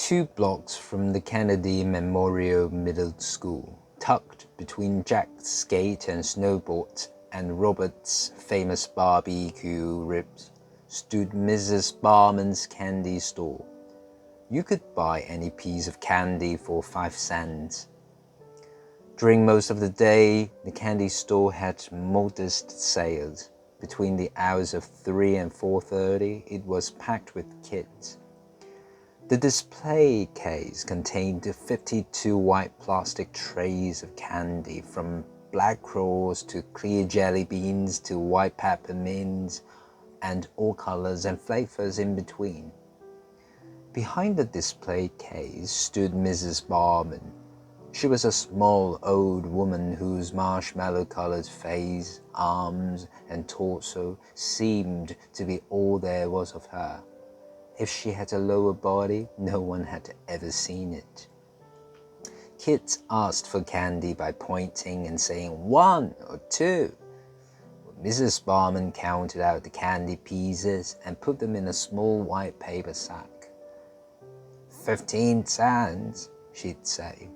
2 blocks from the Kennedy Memorial Middle School, tucked between Jack's skate and snowboard and Robert's famous barbecue ribs, stood Mrs. Barman's candy store. You could buy any piece of candy for 5 cents. During most of the day, the candy store had modest sales. Between the hours of 3 and 4:30, it was packed with kids. The display case contained 52 white plastic trays of candy, from black cross to clear jelly beans to white peppermints, and all colors and flavors in between. Behind the display case stood Mrs. Barman. She was a small old woman whose marshmallow-colored face, arms, and torso seemed to be all there was of her. If she had a lower body, no one had ever seen it. Kids asked for candy by pointing and saying 1 or 2. Mrs. Barman counted out the candy pieces and put them in a small white paper sack. 15 cents, she'd say.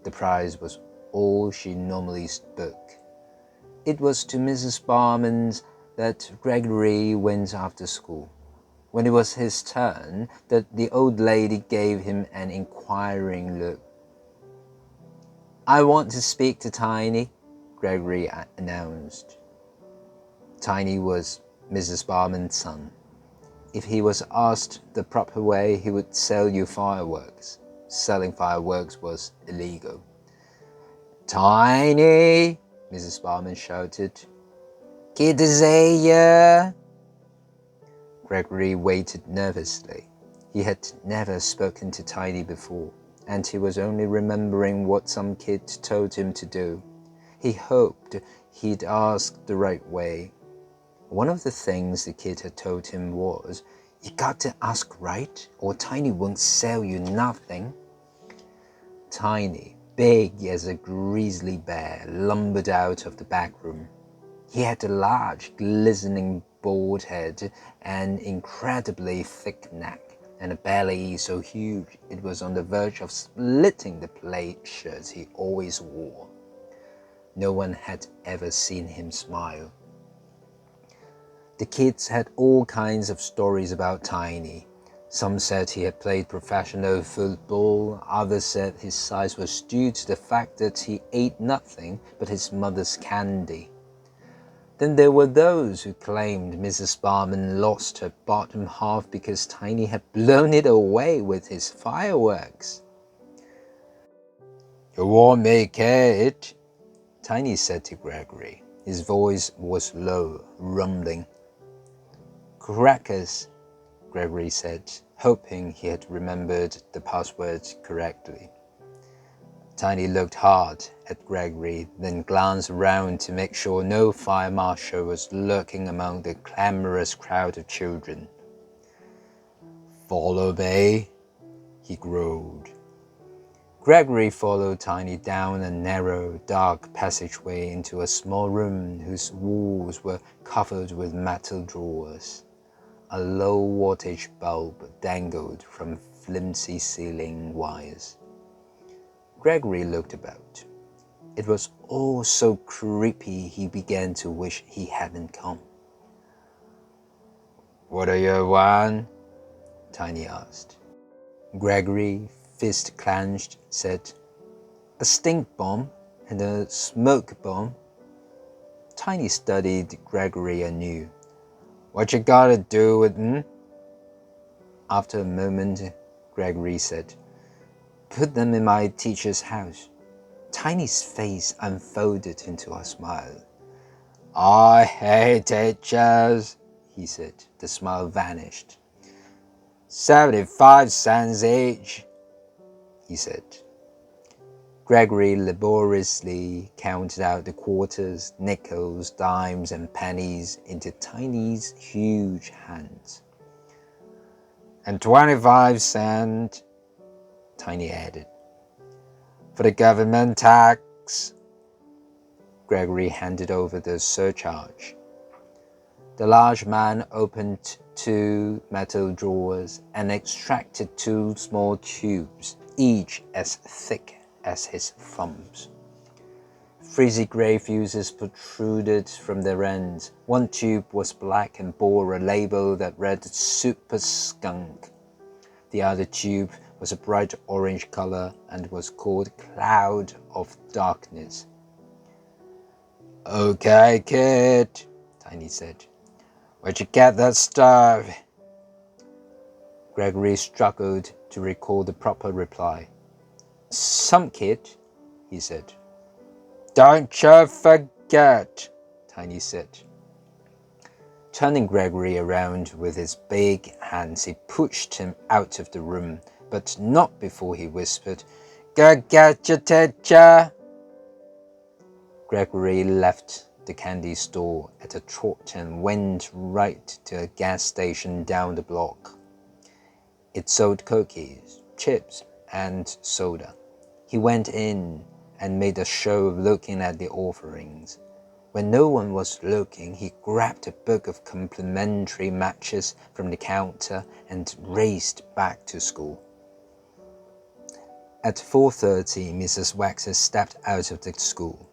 The price was all she normally spoke. It was to Mrs. Barman's that Gregory went after school. When it was his turn, the old lady gave him an inquiring look. "I want to speak to Tiny," Gregory announced. Tiny was Mrs. Barman's son. If he was asked the proper way, he would sell you fireworks. Selling fireworks was illegal. "Tiny!" Mrs. Barman shouted. "Kids here!" Gregory waited nervously. He had never spoken to Tiny before, and he was only remembering what some kid told him to do. He hoped he'd asked the right way. One of the things the kid had told him was, "You got to ask right, or Tiny won't sell you nothing." Tiny, big as a grizzly bear, lumbered out of the back room. He had a large, glistening bald head, an incredibly thick neck, and a belly so huge it was on the verge of splitting the plaid shirt he always wore. No one had ever seen him smile. The kids had all kinds of stories about Tiny. Some said he had played professional football, others said his size was due to the fact that he ate nothing but his mother's candy. Then there were those who claimed Mrs. Barman lost her bottom half because Tiny had blown it away with his fireworks. "You want me, kid?" Tiny said to Gregory. His voice was low, rumbling. "Crackers," Gregory said, hoping he had remembered the password correctly. Tiny looked hard at Gregory, then glanced around to make sure no fire marshal was lurking among the clamorous crowd of children. "Follow me," he growled. Gregory followed Tiny down a narrow, dark passageway into a small room whose walls were covered with metal drawers. A low wattage bulb dangled from flimsy ceiling wires. Gregory looked about. It was all so creepy he began to wish he hadn't come. "What do you want?" Tiny asked. Gregory, fist clenched, said, "A stink bomb and a smoke bomb." Tiny studied Gregory anew. "What you gotta do with them?" After a moment, Gregory said, "Put them in my teacher's house." Tiny's face unfolded into a smile. "I hate teachers," he said. The smile vanished. 75 cents each, he said. Gregory laboriously counted out the quarters, nickels, dimes, and pennies into Tiny's huge hands. "And 25 cents, Tiny added, "for the government tax." Gregory handed over the surcharge. The large man opened 2 metal drawers and extracted 2 small tubes, each as thick as his thumbs. Frizzy grey fuses protruded from their ends. One tube was black and bore a label that read Super Skunk. The other tube was a bright orange color and was called Cloud of Darkness. "Okay, kid," Tiny said. "Where'd you get that stuff?" Gregory struggled to recall the proper reply. "Some kid," he said. "Don't you forget," Tiny said. Turning Gregory around with his big hands, he pushed him out of the room, but not before he whispered, "Go get your teacher." Gregory left the candy store at a trot and went right to a gas station down the block. It sold cookies, chips, and soda. He went in and made a show of looking at the offerings. When no one was looking, he grabbed a book of complimentary matches from the counter and raced back to school. At 4:30, Mrs. Wessex stepped out of the school.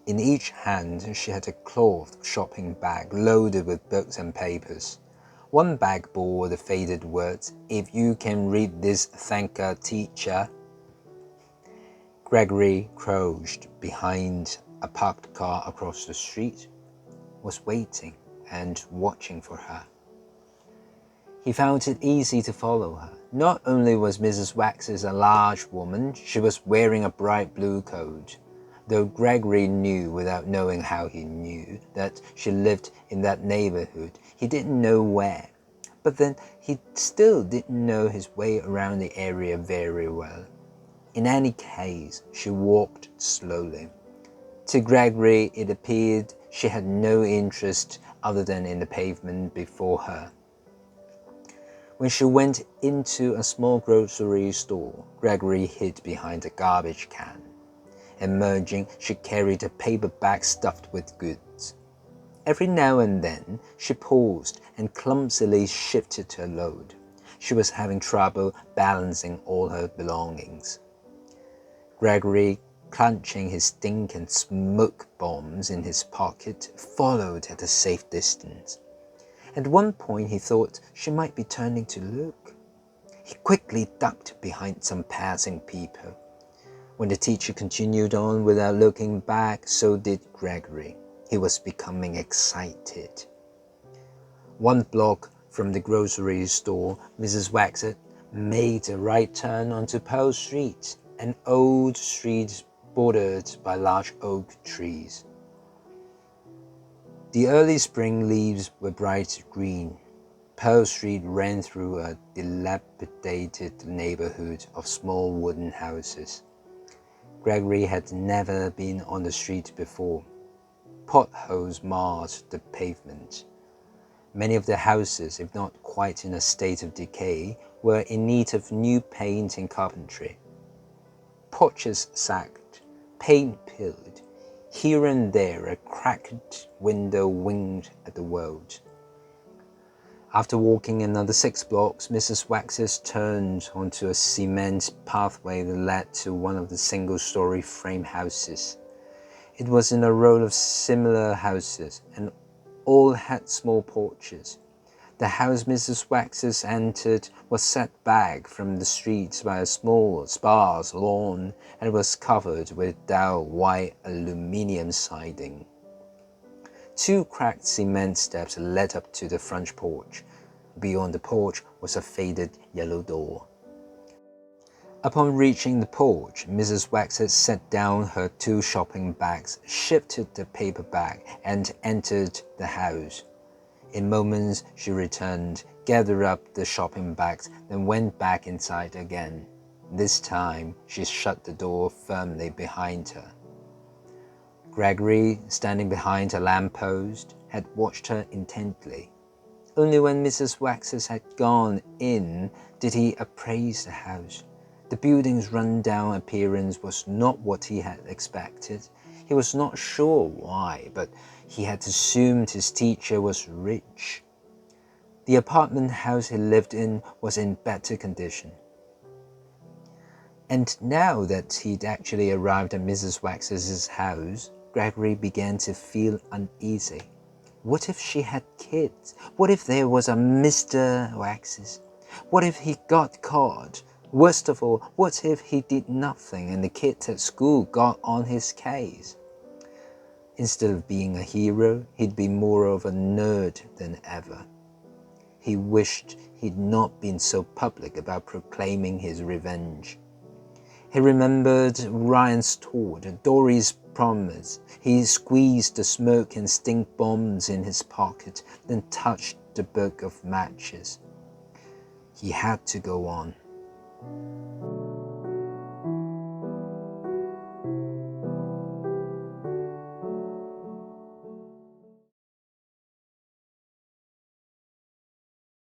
In each hand, she had a cloth shopping bag loaded with books and papers. One bag bore the faded words, "If you can read this, thank a teacher." Gregory crouched behind a parked car across the street, was waiting and watching for her. He found it easy to follow her. Not only was Mrs. Wessex a large woman, she was wearing a bright blue coat. Though Gregory knew, without knowing how he knew, that she lived in that neighborhood, he didn't know where. But then he still didn't know his way around the area very well. In any case, she walked slowly. To Gregory, it appeared she had no interest other than in the pavement before her. When she went into a small grocery store, Gregory hid behind a garbage can. Emerging, she carried a paper bag stuffed with goods. Every now and then, she paused and clumsily shifted her load. She was having trouble balancing all her belongings. Gregory, clenching his stink and smoke bombs in his pocket, followed at a safe distance. At one point, he thought she might be turning to look. He quickly ducked behind some passing people. When the teacher continued on without looking back, so did Gregory. He was becoming excited. 1 block from the grocery store, Mrs. Wessex made a right turn onto Pearl Street, an old street bordered by large oak trees. The early spring leaves were bright green. Pearl Street ran through a dilapidated neighborhood of small wooden houses. Gregory had never been on the street before. Potholes marred the pavement. Many of the houses, if not quite in a state of decay, were in need of new paint and carpentry. Porches sagged, paint peeled. Here and there a cracked window winked at the world. After walking another 6 blocks, Mrs. Wessex turned onto a cement pathway that led to one of the single-story frame houses. It was in a row of similar houses, and all had small porches. The house Mrs. Wessex entered was set back from the street by a small, sparse lawn, and was covered with dull white aluminium siding. 2 cracked cement steps led up to the front porch. Beyond the porch was a faded yellow door. Upon reaching the porch, Mrs. Wessex set down her 2 shopping bags, shifted the paper bag, and entered the house. In moments, she returned, gathered up the shopping bags, then went back inside again. This time, she shut the door firmly behind her. Gregory, standing behind a lamppost, had watched her intently. Only when Mrs. Wessex had gone in did he appraise the house. The building's run-down appearance was not what he had expected. He was not sure why, but He had assumed his teacher was rich. The apartment house he lived in was in better condition. And now that he'd actually arrived at Mrs. Wessex' house, Gregory began to feel uneasy. What if she had kids? What if there was a Mr. Wessex? What if he got caught? Worst of all, what if he did nothing and the kids at school got on his case? Instead of being a hero, he'd be more of a nerd than ever. He wished he'd not been so public about proclaiming his revenge. He remembered Ryan's taunt, Dory's promise. He squeezed the smoke and stink bombs in his pocket, then touched the book of matches. He had to go on.